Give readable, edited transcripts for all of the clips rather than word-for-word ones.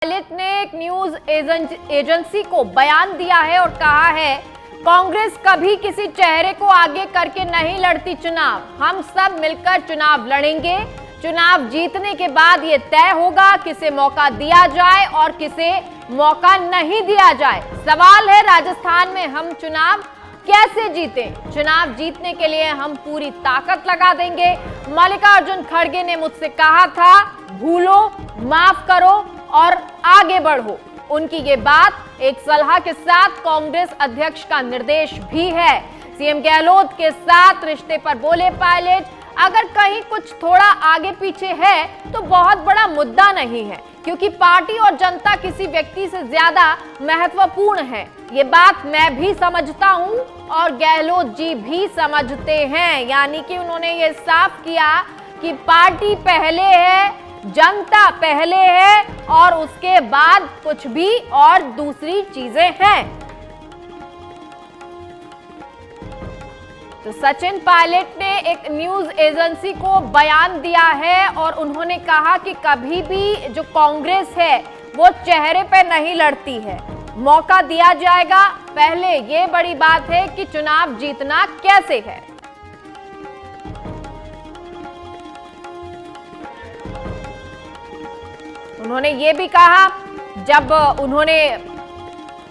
Pilot ने एक news agency को बयान दिया है और कहा है कांग्रेस कभी किसी चेहरे को आगे करके नहीं लड़ती चुनाव। हम सब मिलकर चुनाव लड़ेंगे। चुनाव जीतने के बाद ये तय होगा किसे मौका दिया जाए और किसे मौका नहीं दिया जाए। सवाल है राजस्थान में हम चुनाव कैसे जीतें। चुनाव जीतने के लिए हम पूरी ताकत लगा देंगे। मल्लिकार्जुन खड़गे ने मुझसे कहा था भूलो, माफ करो और आगे बढ़ो। उनकी ये बात एक सलाह के साथ कांग्रेस अध्यक्ष का निर्देश भी है। सीएम गहलोत के साथ रिश्ते पर बोले पायलट, अगर कहीं कुछ थोड़ा आगे पीछे है तो बहुत बड़ा मुद्दा नहीं है, क्योंकि पार्टी और जनता किसी व्यक्ति से ज्यादा महत्वपूर्ण है। ये बात मैं भी समझता हूं और गहलोत जी भी समझते हैं। यानी कि उन्होंने ये साफ किया कि पार्टी पहले है, जनता पहले है और उसके बाद कुछ भी और दूसरी चीजें हैं। तो सचिन पायलट ने एक न्यूज एजेंसी को बयान दिया है और उन्होंने कहा कि कभी भी जो कांग्रेस है वो चेहरे पे नहीं लड़ती है, मौका दिया जाएगा। पहले ये बड़ी बात है कि चुनाव जीतना कैसे है। उन्होंने ये भी कहा, जब उन्होंने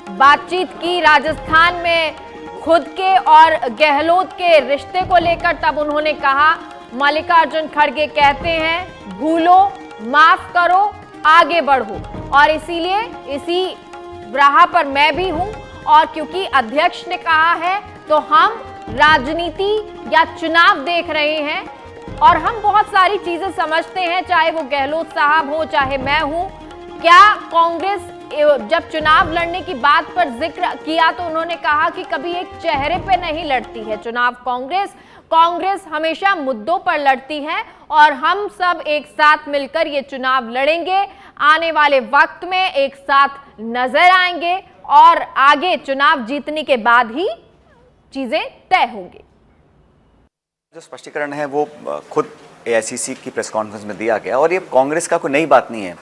बातचीत की राजस्थान में खुद के और गहलोत के रिश्ते को लेकर, तब उन्होंने कहा मल्लिकार्जुन खड़गे कहते हैं भूलो, माफ करो, आगे बढ़ो। और इसीलिए इसी राह पर मैं भी हूं और क्योंकि अध्यक्ष ने कहा है तो हम राजनीति या चुनाव देख रहे हैं और हम बहुत सारी चीजें समझते हैं, चाहे वो गहलोत साहब हो चाहे मैं हूं। क्या कांग्रेस जब चुनाव लड़ने की बात पर जिक्र किया तो उन्होंने कहा कि कभी एक चेहरे पे नहीं लड़ती है चुनाव कांग्रेस हमेशा मुद्दों पर लड़ती है और हम सब एक साथ मिलकर ये चुनाव लड़ेंगे। आने वाले वक्त में एक साथ नजर आएंगे और आगे चुनाव जीतने के बाद ही चीजें तय होंगी। जो स्पष्टीकरण है वो खुद एआईसीसी की प्रेस कॉन्फ्रेंस में दिया गया और ये कांग्रेस का कोई नई बात नहीं है।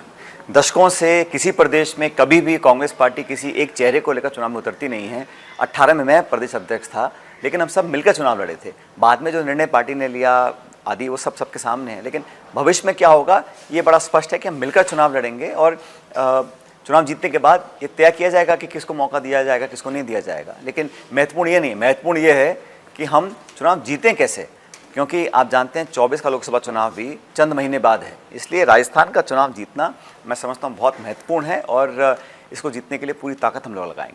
दशकों से किसी प्रदेश में कभी भी कांग्रेस पार्टी किसी एक चेहरे को लेकर चुनाव में उतरती नहीं है। 18 में मैं प्रदेश अध्यक्ष था, लेकिन हम सब मिलकर चुनाव लड़े थे। बाद में जो निर्णय पार्टी ने लिया आदि वो सब सबके सामने है, लेकिन भविष्य में क्या होगा ये बड़ा स्पष्ट है कि हम मिलकर चुनाव लड़ेंगे और चुनाव जीतने के बाद ये तय किया जाएगा कि किसको मौका दिया जाएगा, किसको नहीं दिया जाएगा। लेकिन महत्वपूर्ण ये नहीं, महत्वपूर्ण ये है कि हम चुनाव जीतें कैसे, क्योंकि आप जानते हैं 24 का लोकसभा चुनाव भी चंद महीने बाद है। इसलिए राजस्थान का चुनाव जीतना मैं समझता हूँ बहुत महत्वपूर्ण है और इसको जीतने के लिए पूरी ताकत हम लोग लगाएंगे।